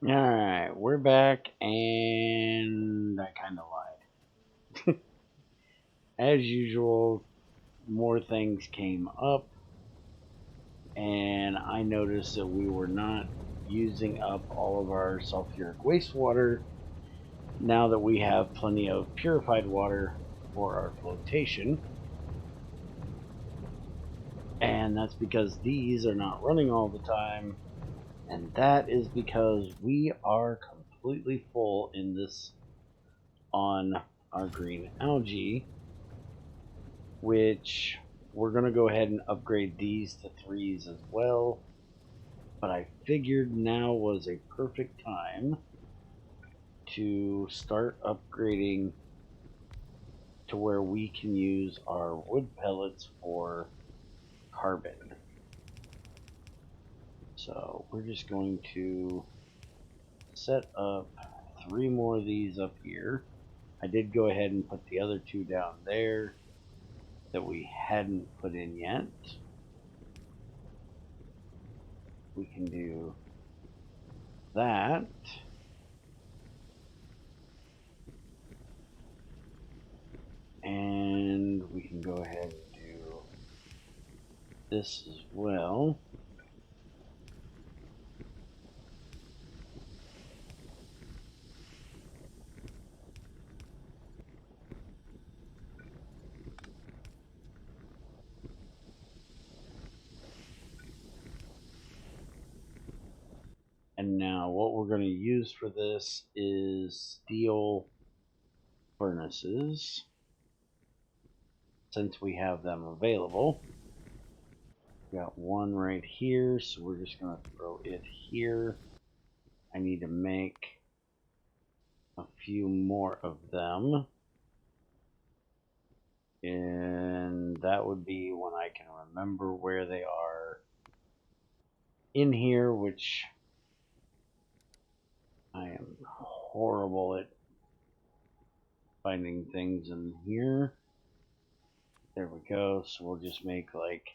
Alright, we're back, and I kind of lied. As usual, more things came up, and I noticed that we were not using up all of our sulfuric wastewater now that we have plenty of purified water for our flotation. And that's because these are not running all the time, and that is because we are completely full in this on our green algae, which we're going to go ahead and upgrade these to 3s as well. But I figured now was a perfect time to start upgrading to where we can use our wood pellets for carbon. So we're just going to set up 3 more of these up here. I did go ahead and put the other 2 down there that we hadn't put in yet. We can do that. And we can go ahead and do this as well. And now what we're going to use for this is steel furnaces, since we have them available. We got one right here, so we're just going to throw it here. I need to make a few more of them, and that would be when I can remember where they are in here, which I am horrible at finding things in here. There we go. So we'll just make like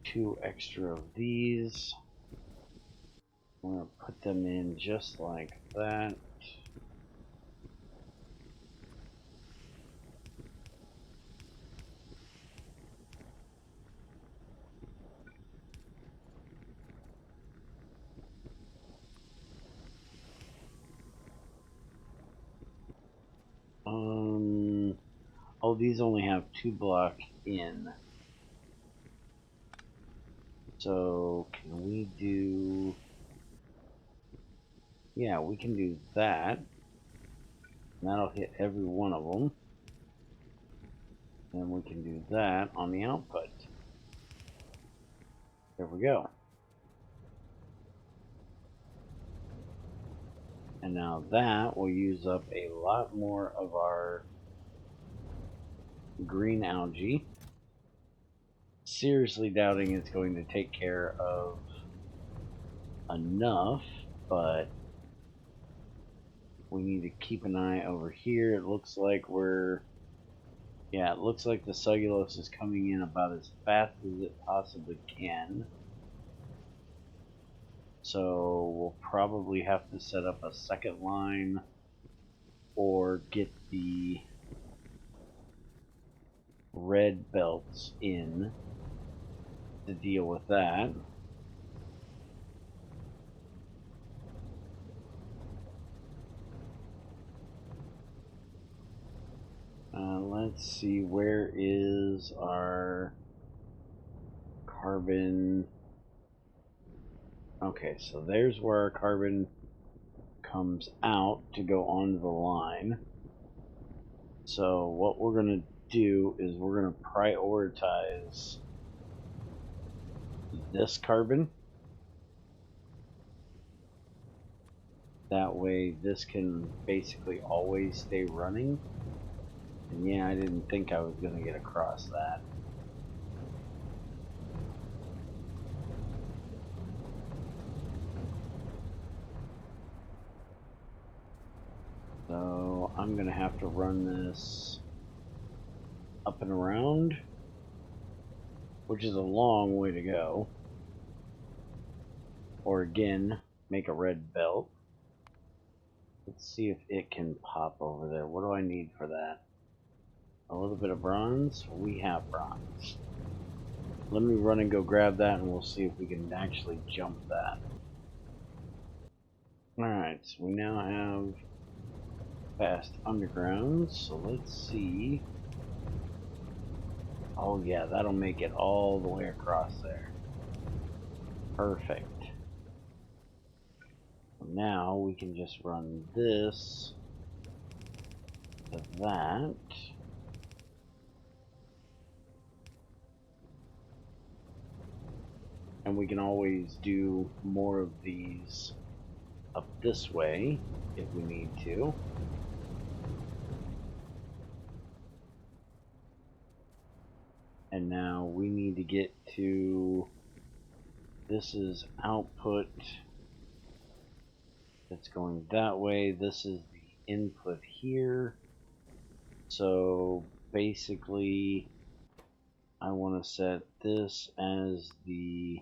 2 extra of these. I'm going to put them in just like that. Oh, these only have 2 block in. So can we do... Yeah, we can do that. And that'll hit every one of them. And we can do that on the output. There we go. And now that will use up a lot more of our green algae. Seriously doubting it's going to take care of enough, but we need to keep an eye over here. It looks like we're... Yeah, it looks like the cellulose is coming in about as fast as it possibly can. So we'll probably have to set up a second line or get the red belts in to deal with that. Let's see, where is our carbon? Okay, so there's where our carbon comes out to go onto the line. So what we're going to do is we're going to prioritize this carbon. That way this can basically always stay running. And yeah, I didn't think I was going to get across that. So I'm going to have to run this up and around, which is a long way to go. Or again, make a red belt. Let's see if it can pop over there. What do I need for that? A little bit of bronze? We have bronze. Let me run and go grab that, and we'll see if we can actually jump that. Alright, so we now have fast underground, so let's see. Oh yeah, that'll make it all the way across there. Perfect. Now we can just run this to that. And we can always do more of these up this way if we need to. And now we need to get to, this is output that's going that way. This is the input here. So basically I want to set this as the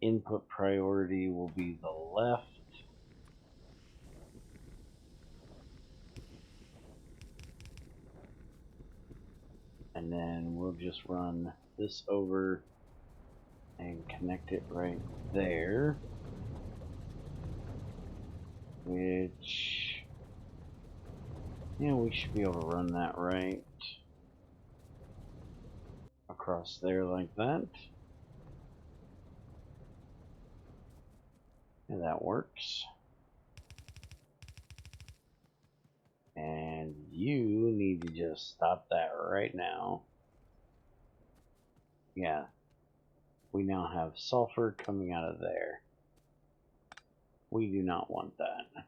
input priority will be the left. And then we'll just run this over and connect it right there. Which, yeah, we should be able to run that right across there like that. And that works. And you need to just stop that right now. Yeah. We now have sulfur coming out of there. We do not want that.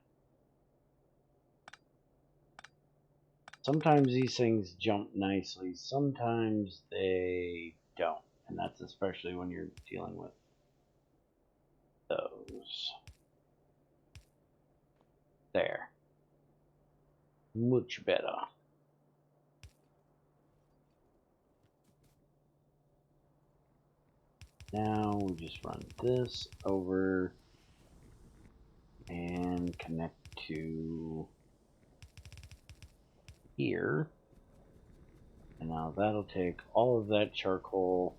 Sometimes these things jump nicely, sometimes they don't. And that's especially when you're dealing with those. There. Much better. Now we just run this over and connect to here. And now that'll take all of that charcoal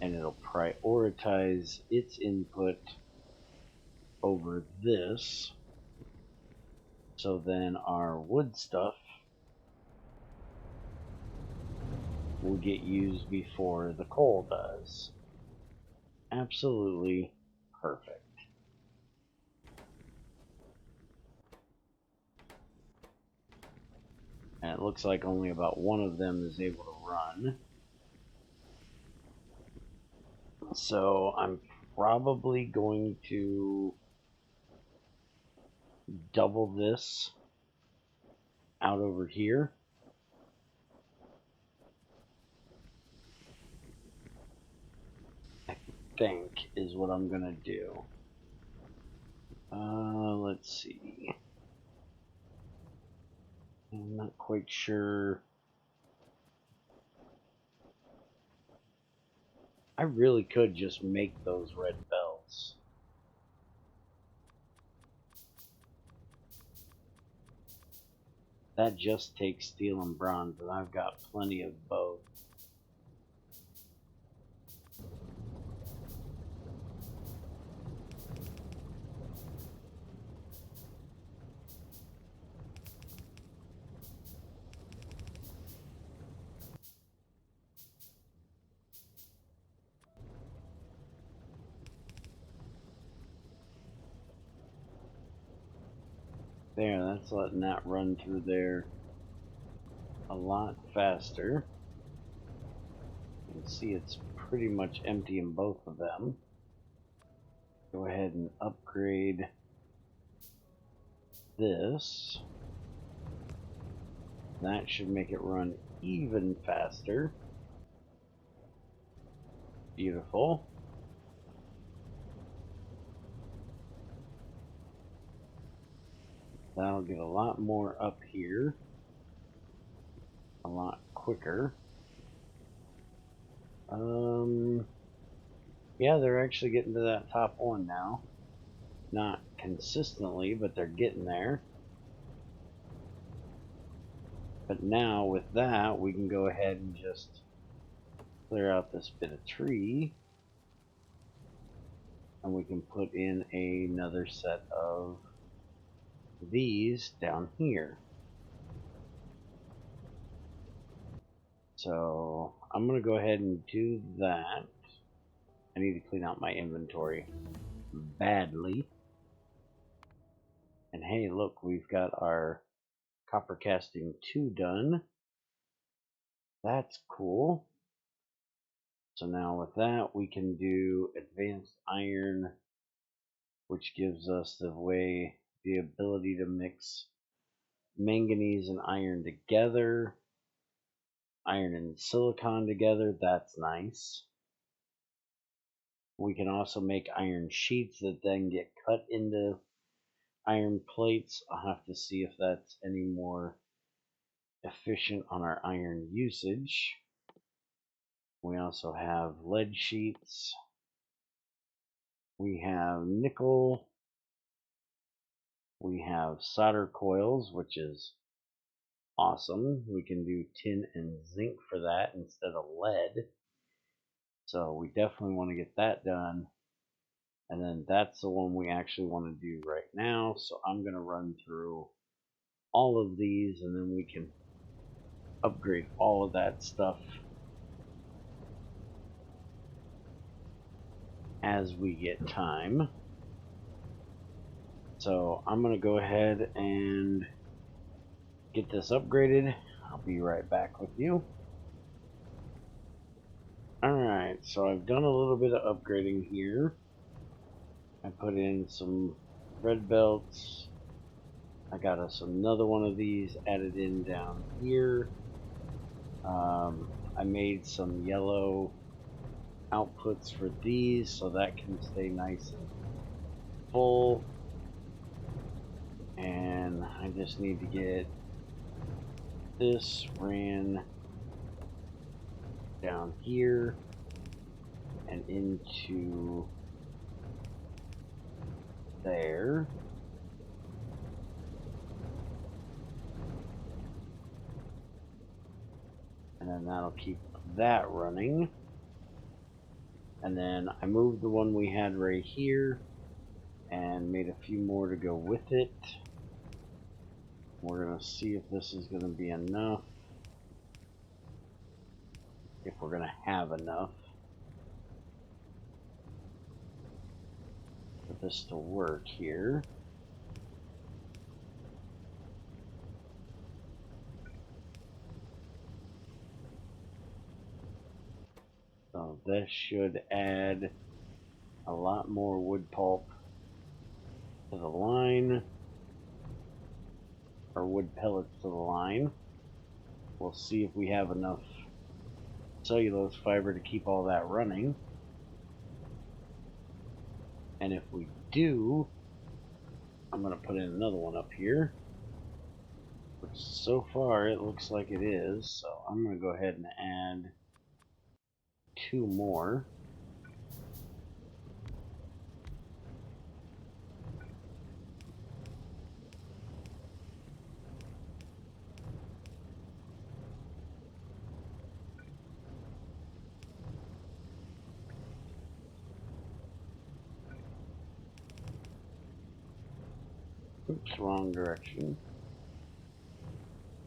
and it'll prioritize its input over this. So then our wood stuff will get used before the coal does. Absolutely perfect. And it looks like only about one of them is able to run. So I'm probably going to double this out over here. I think is what I'm gonna do. Let's see. I'm not quite sure. I really could just make those red bells. That just takes steel and bronze, and I've got plenty of both. There, that's letting that run through there a lot faster. You can see it's pretty much empty in both of them. Go ahead and upgrade this. That should make it run even faster. Beautiful. That'll get a lot more up here. A lot quicker. Yeah, they're actually getting to that top one now. Not consistently, but they're getting there. But now with that, we can go ahead and just clear out this bit of tree. And we can put in another set of these down here. So I'm going to go ahead and do that. I need to clean out my inventory badly. And hey, look, we've got our copper casting 2 done. That's cool. So now with that, we can do advanced iron, which gives us the ability to mix manganese and iron together, iron and silicon together. That's nice. We can also make iron sheets that then get cut into iron plates. I'll have to see if that's any more efficient on our iron usage. We also have lead sheets. We have nickel. We have solder coils, which is awesome. We can do tin and zinc for that instead of lead. So we definitely want to get that done. And then that's the one we actually want to do right now. So I'm going to run through all of these and then we can upgrade all of that stuff as we get time. So I'm going to go ahead and get this upgraded. I'll be right back with you. Alright, so I've done a little bit of upgrading here. I put in some red belts. I got us another one of these added in down here. I made some yellow outputs for these so that can stay nice and full. And I just need to get this ran down here and into there. And then that'll keep that running. And then I moved the one we had right here and made a few more to go with it. We're going to see if this is going to be enough. If we're going to have enough for this to work here. So this should add a lot more wood pulp to the line, or wood pellets to the line. We'll see if we have enough cellulose fiber to keep all that running. And if we do, I'm going to put in another one up here. Which so far it looks like it is, so I'm going to go ahead and add 2 more. Oops, wrong direction.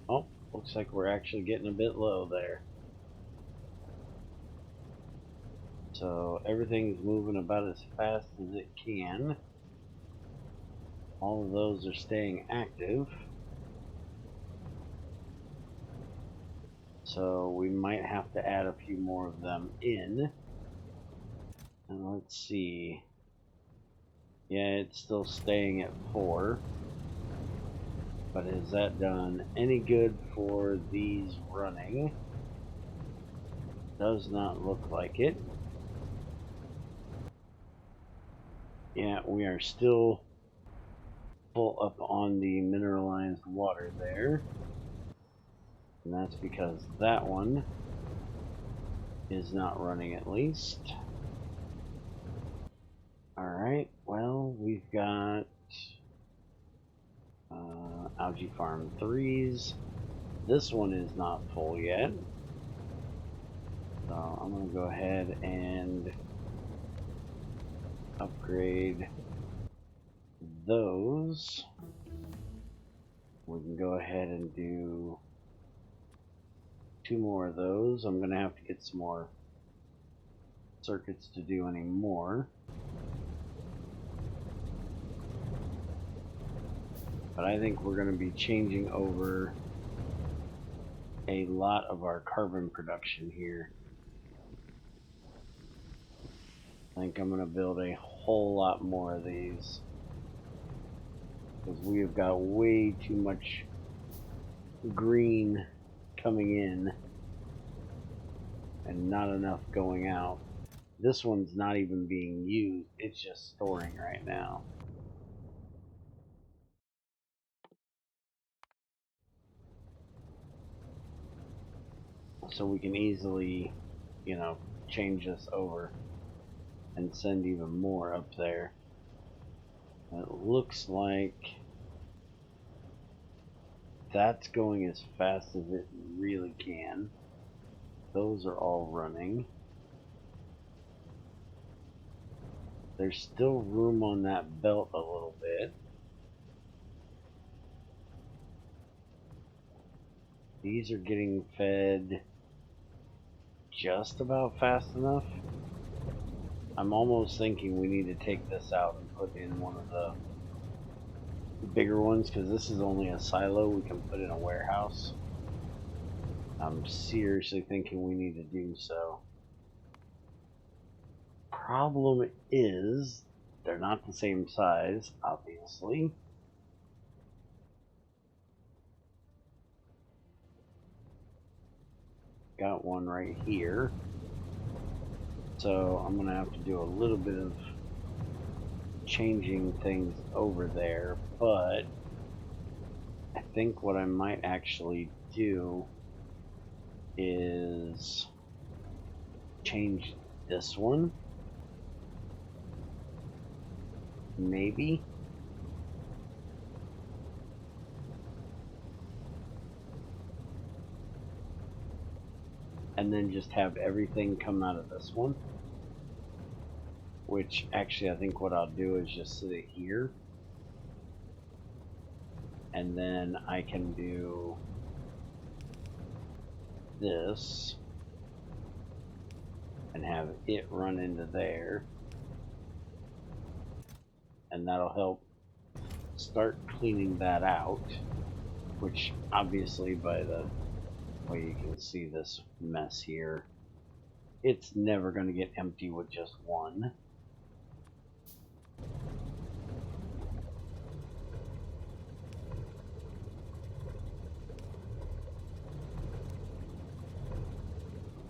Oh, looks like we're actually getting a bit low there. So everything's moving about as fast as it can. All of those are staying active. So we might have to add a few more of them in. And let's see. Yeah, it's still staying at 4. But has that done any good for these running? Does not look like it. Yeah, we are still full up on the mineralized water there. And that's because that one is not running at least. Alright, well, we we've got Algae Farm 3s. This one is not full yet. So I'm going to go ahead and upgrade those. We can go ahead and do 2 more of those. I'm going to have to get some more circuits to do any more. But I think we're going to be changing over a lot of our carbon production here. I think I'm going to build a whole lot more of these, because we have got way too much green coming in and not enough going out. This one's not even being used, it's just storing right now. So we can easily, you know, change this over and send even more up there. It looks like that's going as fast as it really can. Those are all running. There's still room on that belt a little bit. These are getting fed just about fast enough. I'm almost thinking we need to take this out and put in one of the bigger ones, because this is only a silo we can put in a warehouse. I'm seriously thinking we need to do so. Problem is, they're not the same size, obviously. Got one right here. So I'm going to have to do a little bit of changing things over there, but I think what I might actually do is change this one. Maybe. And then just have everything come out of this one. Which actually I think what I'll do is just sit it here. And then I can do this and have it run into there. And that'll help start cleaning that out. Which obviously, by the way you can see this mess here, it's never going to get empty with just one.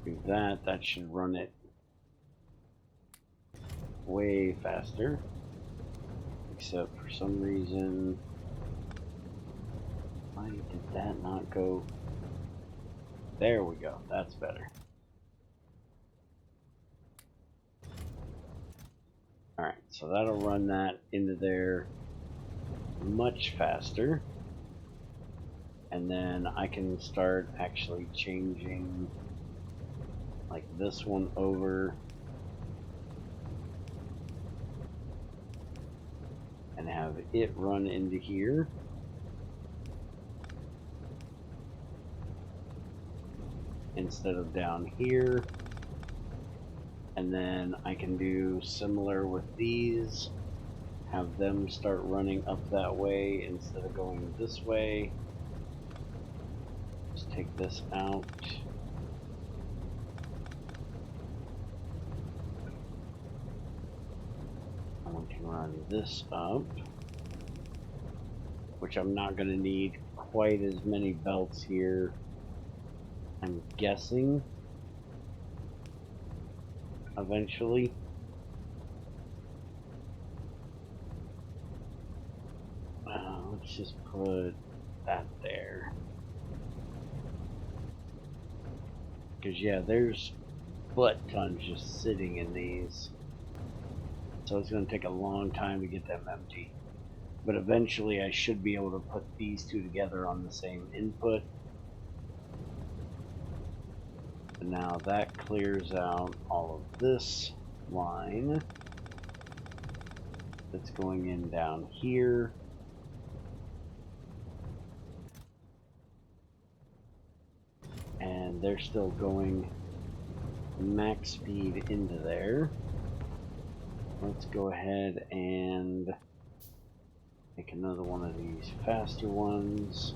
Do that, that should run it way faster. Except for some reason, why did that not go? There we go, that's better. Alright, so that'll run that into there much faster. And then I can start actually changing like this one over and have it run into here. Instead of down here. And then I can do similar with these, have them start running up that way instead of going this way. Just take this out. I'm going to run this up, which I'm not going to need quite as many belts here, I'm guessing, eventually. Let's just put that there. Because yeah, there's butt tons just sitting in these. So it's going to take a long time to get them empty. But eventually I should be able to put these two together on the same input. And now that clears out all of this line that's going in down here. And they're still going max speed into there. Let's go ahead and make another one of these faster ones.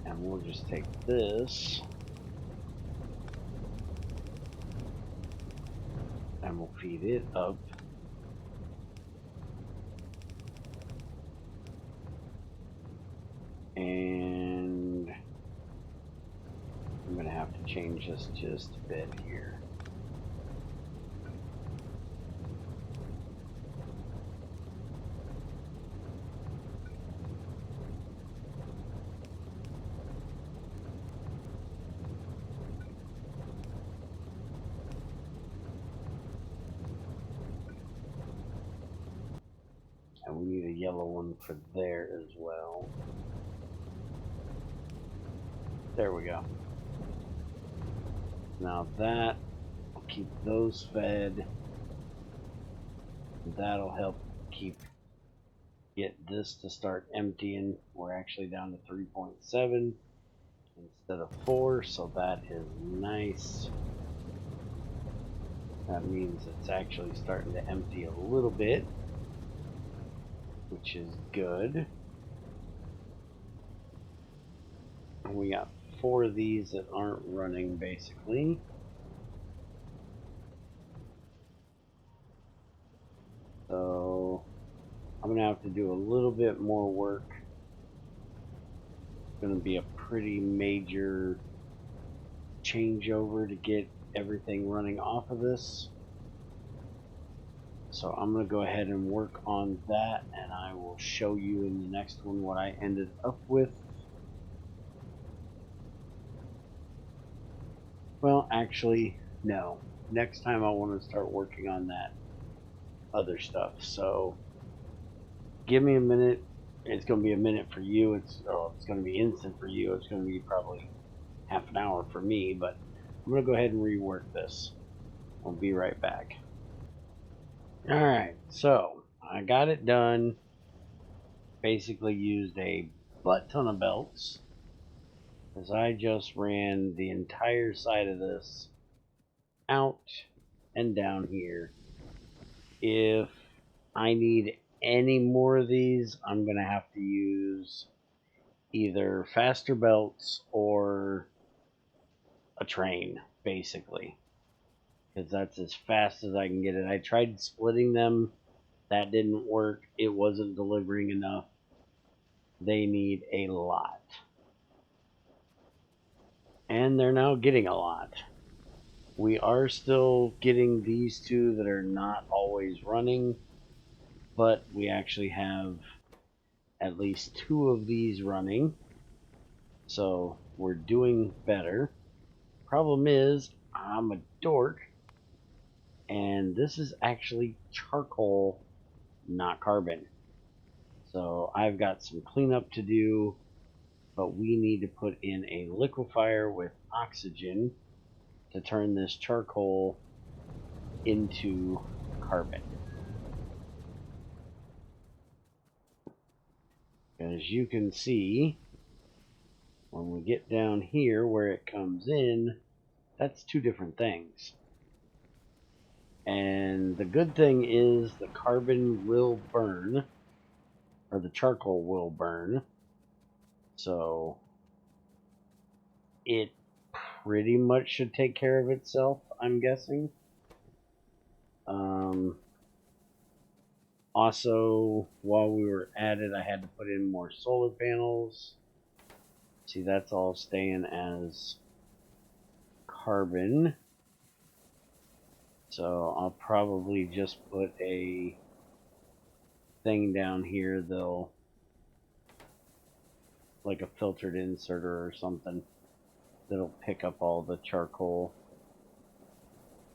And we'll just take this and we'll feed it up. And I'm going to have to change this just a bit here. And we need a yellow one for there as well. There we go. Now that will keep those fed. That'll help get this to start emptying. We're actually down to 3.7 instead of 4, so that is nice. That means it's actually starting to empty a little bit, which is good. And we got 4 of these that aren't running basically. So I'm going to have to do a little bit more work. It's going to be a pretty major changeover to get everything running off of this. So I'm going to go ahead and work on that, and I will show you in the next one what I ended up with. Well, actually, no. Next time I want to start working on that other stuff. So give me a minute. It's going to be a minute for you. It's going to be instant for you. It's going to be probably half an hour for me, but I'm going to go ahead and rework this. I'll be right back. Alright, so I got it done. Basically used a butt ton of belts, as I just ran the entire side of this out and down here. If I need any more of these, I'm going to have to use either faster belts or a train, basically, because that's as fast as I can get it. I tried splitting them. That didn't work. It wasn't delivering enough. They need a lot. And they're now getting a lot. We are still getting these two that are not always running, but we actually have at least 2 of these running. So we're doing better. Problem is, I'm a dork, and this is actually charcoal, not carbon. So I've got some cleanup to do, but we need to put in a liquefier with oxygen to turn this charcoal into carbon. As you can see, when we get down here where it comes in, that's 2 different things. And the good thing is the carbon will burn, or the charcoal will burn. So it pretty much should take care of itself, I'm guessing. Also, while we were at it, I had to put in more solar panels. See, that's all staying as carbon. So I'll probably just put a thing down here, though, like a filtered inserter or something, that'll pick up all the charcoal.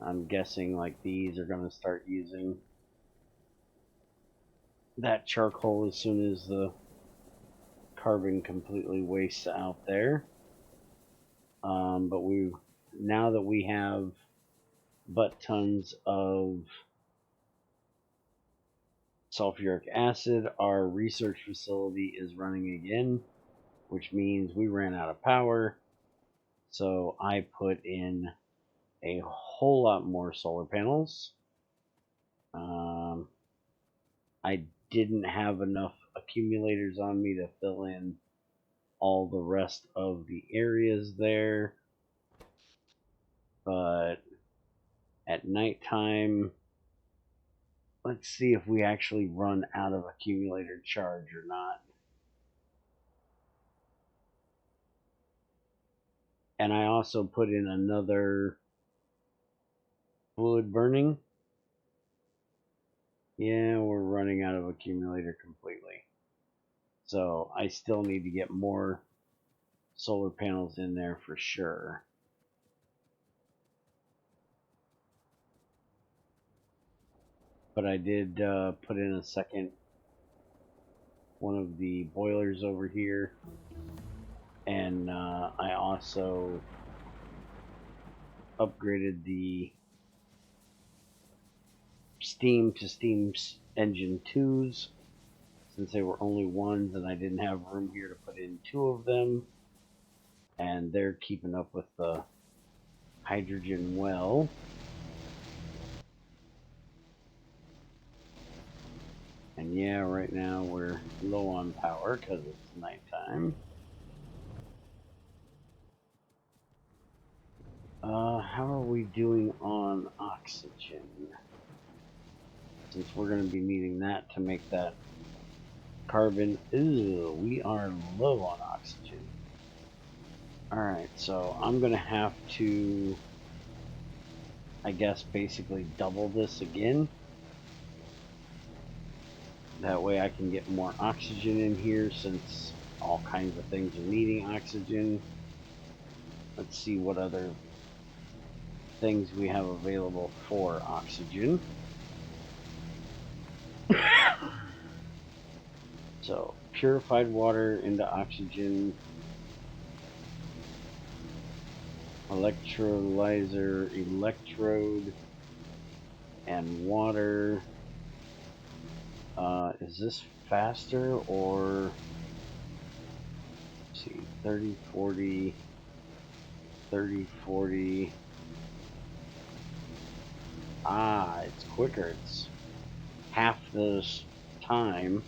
I'm guessing like these are going to start using that charcoal as soon as the carbon completely wastes out there. But now that we have butt tons of sulfuric acid, our research facility is running again, which means we ran out of power. So I put in a whole lot more solar panels. I didn't have enough accumulators on me to fill in all the rest of the areas there. But at nighttime, let's see if we actually run out of accumulator charge or not. And I also put in another fluid burning. Yeah, we're running out of accumulator completely. So I still need to get more solar panels in there for sure. But I did put in a second one of the boilers over here. And I also upgraded the steam to steam engine 2s since they were only 1s and I didn't have room here to put in 2 of them. And they're keeping up with the hydrogen well. And yeah, right now we're low on power because it's nighttime. How are we doing on oxygen? Since we're going to be needing that to make that carbon. Ooh, we are low on oxygen. Alright, so I'm going to have to, I guess, basically double this again. That way I can get more oxygen in here since all kinds of things are needing oxygen. Let's see what other things we have available for oxygen. So, purified water into oxygen, electrolyzer, electrode, and water. Is this faster or, let's see, 30, 40, 30, 40. Ah, it's quicker. It's half this time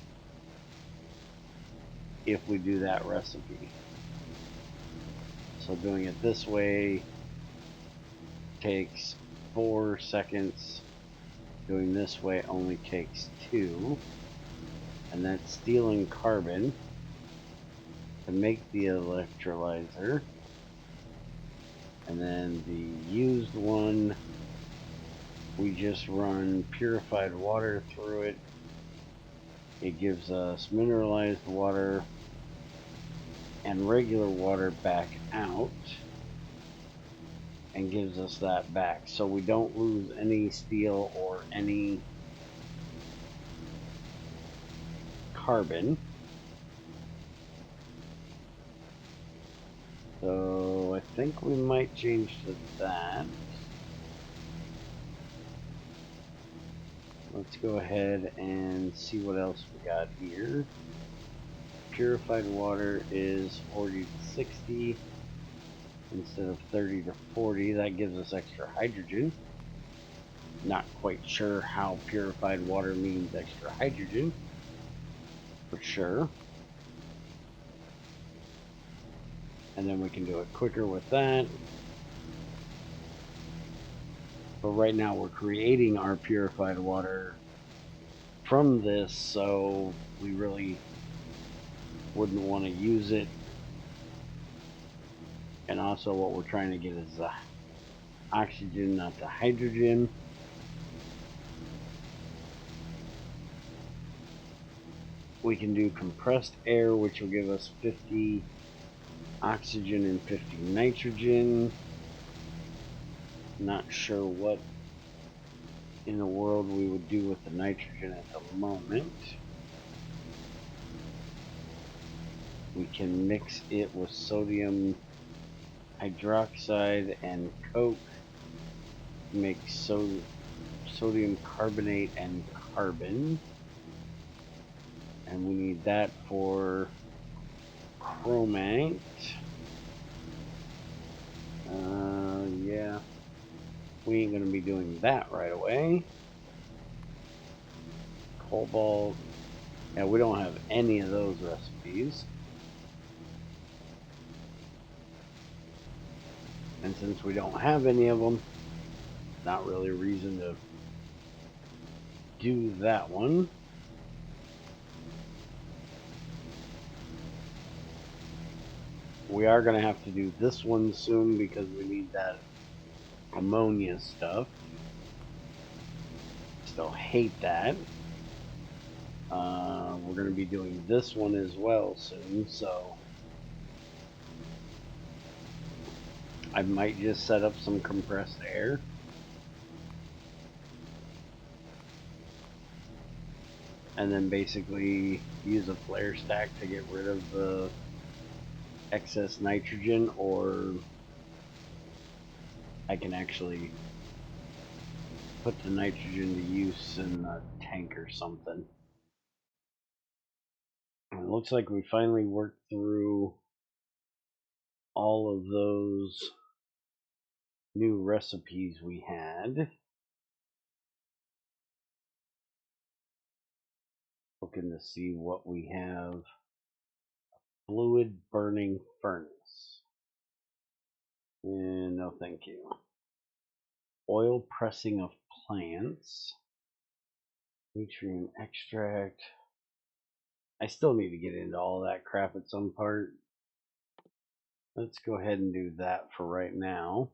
if we do that recipe. So doing it this way takes 4 seconds. Doing this way only takes 2. And that's stealing carbon to make the electrolyzer. And then the used one, we just run purified water through it. It gives us mineralized water and regular water back out and gives us that back. So we don't lose any steel or any carbon. So I think we might change to that. Let's go ahead and see what else we got here. Purified water is 40 to 60 instead of 30 to 40. That gives us extra hydrogen. Not quite sure how purified water means extra hydrogen, for sure. And then we can do it quicker with that. But right now we're creating our purified water from this, so we really wouldn't want to use it. And also what we're trying to get is the oxygen, not the hydrogen. We can do compressed air, which will give us 50 oxygen and 50 nitrogen. Not sure what in the world we would do with the nitrogen at the moment. We can mix it with sodium hydroxide and Coke, make sodium carbonate and carbon, and we need that for chromate. Yeah, we ain't gonna be doing that right away. Cobalt, yeah, we don't have any of those recipes. And since we don't have any of them, not really a reason to do that one. We are going to have to do this one soon because we need that ammonia stuff. Still hate that. We're going to be doing this one as well soon, so I might just set up some compressed air. And then basically use a flare stack to get rid of the excess nitrogen, or I can actually put the nitrogen to use in a tank or something. And it looks like we finally worked through all of those new recipes we had. Looking to see what we have. Fluid burning furnace. And no thank you. Oil pressing of plants. Nutrient extract. I still need to get into all that crap at some part. Let's go ahead and do that for right now.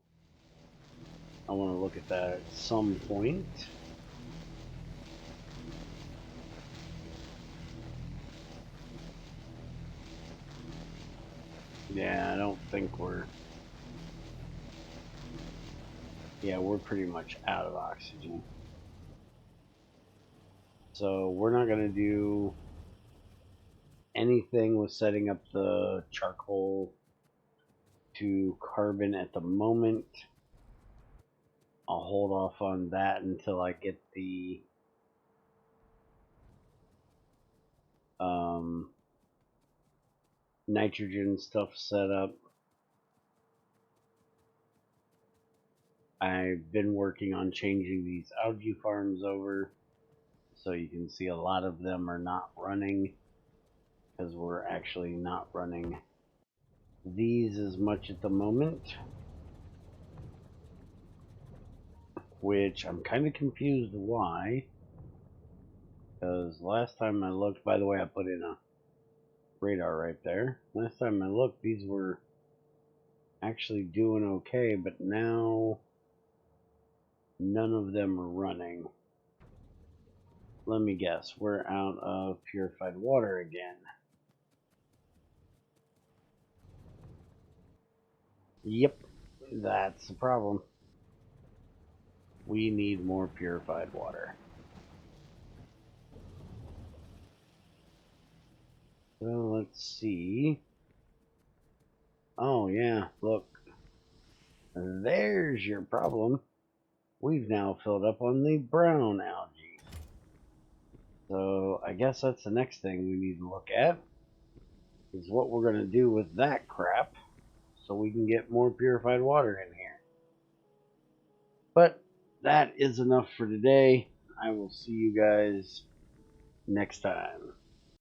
I want to look at that at some point. Yeah, I don't think we're... Yeah, we're pretty much out of oxygen. So we're not going to do anything with setting up the charcoal to carbon at the moment. I'll hold off on that until I get the nitrogen stuff set up. I've been working on changing these algae farms over, so you can see a lot of them are not running because we're actually not running these as much at the moment, which I'm kind of confused why, because last time I looked, by the way, I put in a radar right there. Last time I looked, these were actually doing okay, but now none of them are running. Let me guess, we're out of purified water again. Yep, that's the problem. We need more purified water. Well, let's see. Oh yeah, look. There's your problem. We've now filled up on the brown algae. So I guess that's the next thing we need to look at, is what we're going to do with that crap so we can get more purified water in here. But that is enough for today. I will see you guys next time.